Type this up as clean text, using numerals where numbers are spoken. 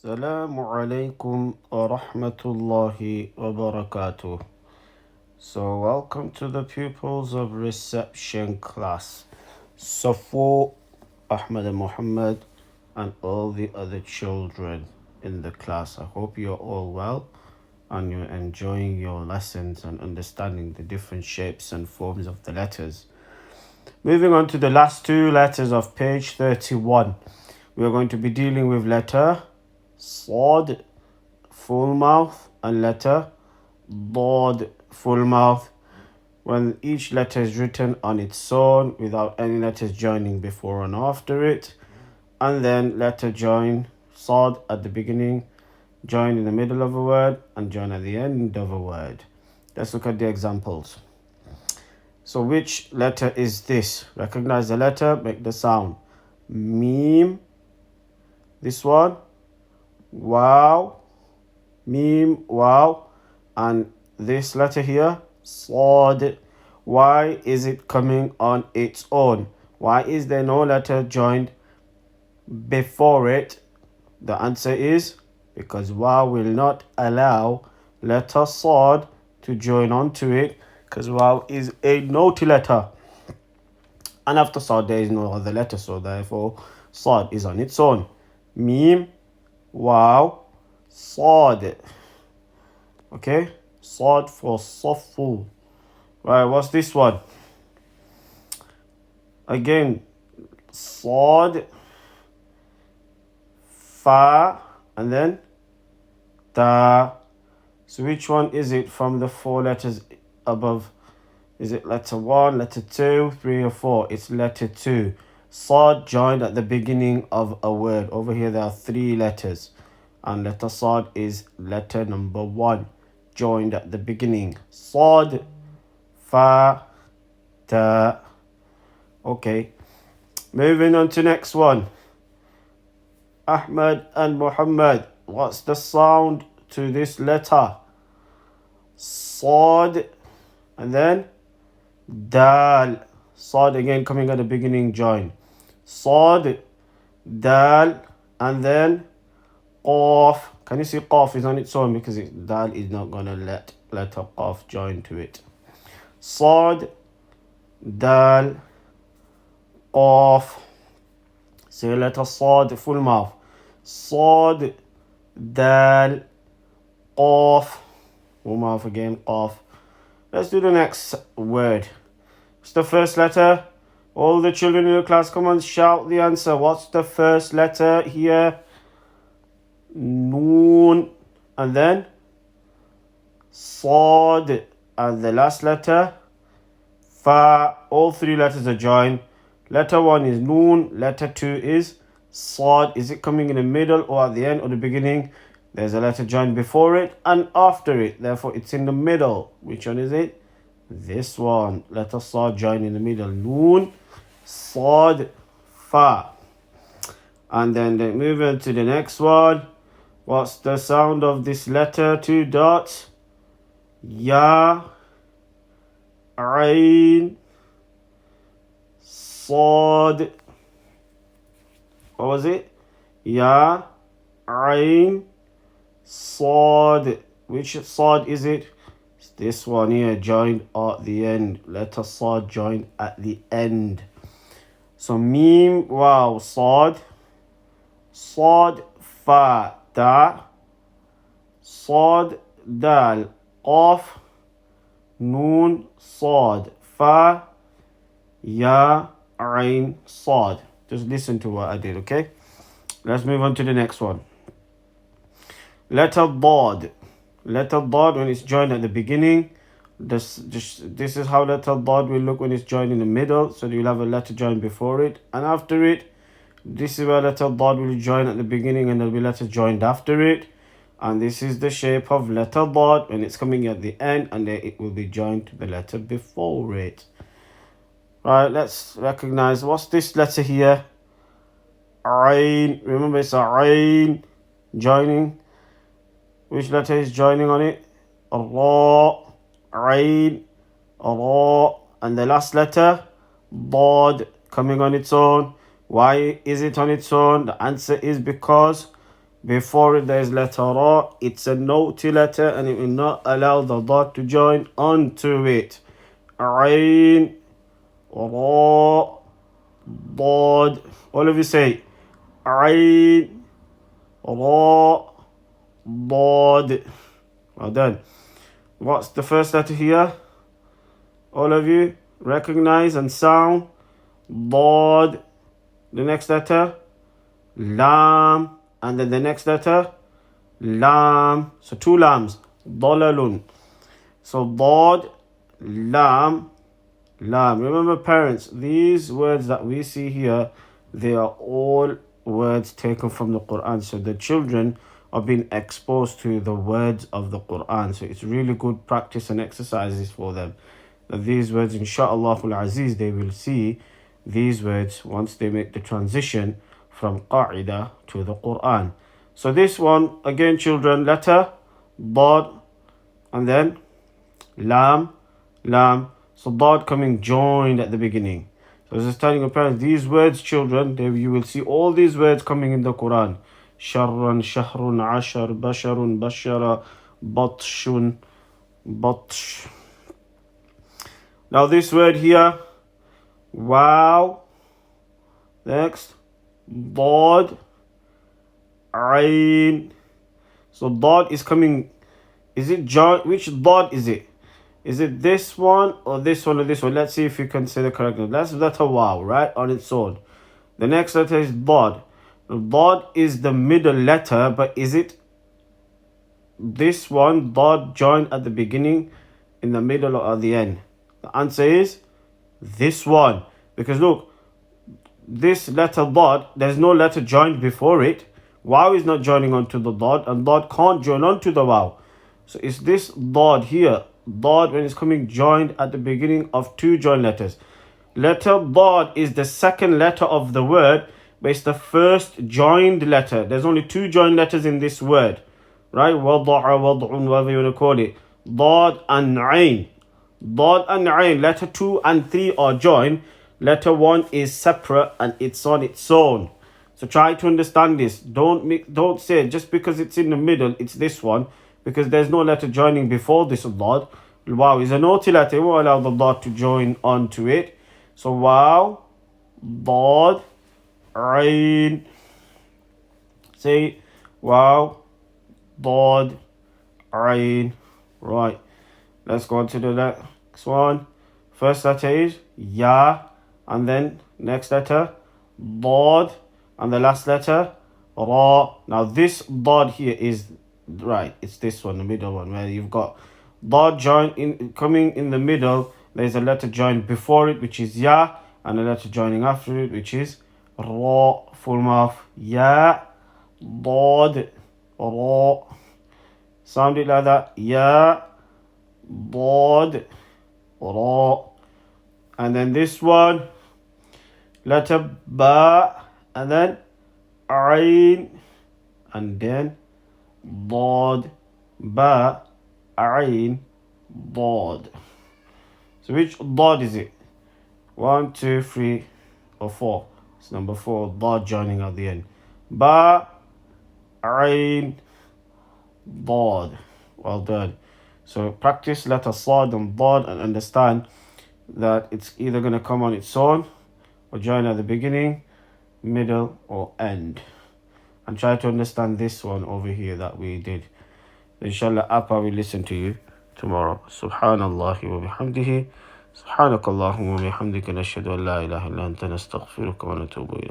Assalamu alaikum wa rahmatullahi wa barakatuh. So, welcome to the pupils of reception class. Safar, Ahmed and Muhammad, and all the other children in the class. I hope you're all well and you're enjoying your lessons and understanding the different shapes and forms of the letters. Moving on to the last two letters of page 31. We are going to be dealing with letter Sad, full mouth, and letter Dad, full mouth. When each letter is written on its own without any letters joining before and after it, and then letter join Sad at the beginning, join in the middle of a word, and join at the end of a word. Let's look at the examples. So which letter is this? Recognize the letter, make the sound. Meme. This one. Wow. Meme. Wow. And this letter here. Sad. Why is it coming on its own? Why is there no letter joined before it? The answer is because wow will not allow letter sad to join onto it, because wow is a naughty letter, and after sad there is no other letter, so therefore sad is on its own. Meme, wow, sad. Okay, sad for softful. Right, what's this one? Again, sad, fa, and then ta. So which one is it from the four letters above? Is it letter 1, letter 2, 3, or 4? It's letter 2. Sad joined at the beginning of a word. Over here there are 3 letters. And letter sad is letter number 1. Joined at the beginning. Sad, fa, ta. Okay. Moving on to next one. Ahmed and Muhammad. What's the sound to this letter? Sad. And then Dal. Sad again coming at the beginning, join. Sad, Dal, and then Qaf. Can you see Qaf is on its own because Dal is not going to let letter Qaf join to it. Sad, Dal, Qaf. Say letter Sad, full mouth. Sad, Dal, Qaf. Full mouth again, Qaf. Let's do the next word. What's the first letter? All the children in the class, come on, shout the answer. What's the first letter here? Noon. And then Sad. And the last letter? Fa. All 3 letters are joined. Letter 1 is Noon. Letter 2 is Sad. Is it coming in the middle or at the end or the beginning? There's a letter joined before it and after it. Therefore, it's in the middle. Which one is it? This one. Letter Sad join in the middle. Noon, Sad, Fa. And then move on to the next one. What's the sound of this letter? 2 dots. Ya, Ain, Sad. What was it? Ya, Ain, Sad. Which Sad is it? It's this one here, joined at the end. Letter Sad joined at the end. So Meme, wow, Sad. Sad, Fa, Ta. Sad, Dal, Qaf. Noon, Sad, Fa. Ya, Ain, Sad. Just listen to what I did, okay? Let's move on to the next one. Letter Dad. Letter Dad, when it's joined at the beginning, this is how letter Dad will look when it's joined in the middle. So you'll have a letter joined before it and after it. This is where letter Dad will join at the beginning and there'll be letters joined after it. And this is the shape of letter Dad when it's coming at the end, and then it will be joined to the letter before it. Right, let's recognize what's this letter here. Ain. Remember, it's a Ain joining. Which letter is joining on it? Allah, Ain, Allah. And the last letter, Dad, coming on its own. Why is it on its own? The answer is because Before it there is letter Ra. It's a naughty letter and it will not allow the dot to join onto it. Ain, Ra, Dad. All of you say Ain, Ra, Dad. Well done. What's the first letter here? All of you recognize and sound. Dad. The next letter, Lam. And then the next letter, Lam. So two lams. Dalalun. So Dad, Lam, Lam. Remember parents, these words that we see here, they are all words taken from the Quran. So the children are being exposed to the words of the Quran. So it's really good practice and exercises for them. That these words, inshaAllah al-Aziz, they will see these words once they make the transition from Qaidah to the Quran. So this one, again children, letter, Dad, and then Lam, Lam. So Dad coming joined at the beginning. So I was just telling your parents, these words children, you will see all these words coming in the Quran. Sharran, Shahrun, Ashar, Basharun, Bashara, Batshun, Batsh. Now this word here, wow. Next, Dad, Ain. So Dad is coming. Is it John? Which Dad is it? Is it this one or this one or this one? Let's see if you can say the correct one. That's letter wow, right? On its own. The next letter is Dad. Dad is the middle letter, but is it this one? Dad joined at the beginning, in the middle, or at the end? The answer is this one. Because look, this letter Dad, there's no letter joined before it. Wow is not joining onto the Dad, and Dad can't join onto the wow. So it's this Dad here. Dad, when it's coming joined at the beginning of two joined letters. Letter Dad is the second letter of the word, but it's the first joined letter. There's only two joined letters in this word, right? Wada'a, wad'un, whatever you want to call it. Dad and Ain. Dad and Ain, letter 2 and 3 are joined. Letter 1 is separate and it's on its own. So try to understand this. Don't say just because it's in the middle, it's this one, because there's no letter joining before this Dad. Wow is a naughty letter. It won't allow the Dad to join onto it. So wow, Dad, Ain. Say wow, Dad, Ain. Right. Let's go on to the next one. First letter is Ya, and then next letter Dad, and the last letter Ra. Now this Dad here is right. It's this one, the middle one, where you've got Dad join in coming in the middle. There's a letter joined before it, which is Ya, and a letter joining after it, which is Ra. Full mouth. Ya, Dad, Ra. Sound it like that. Ya, Dad, Ra. And then this one, letter Ba, and then Ain, and then Dad, Ba, Ain, Dad. So which Dad is it? 1, 2, 3, or 4? It's number 4, Dad joining at the end. Ba, Ain, Dad. Well done. So practice letter Sad and Dad and understand that it's either going to come on its own or join at the beginning, middle, or end. And try to understand this one over here that we did. Inshallah, Appa will listen to you tomorrow. Subhanallah wa bihamdihi. Subhanakallahumma wa bihamdika nashhadu an la ilaha illa anta nastaghfiruka wa natubu ilayk.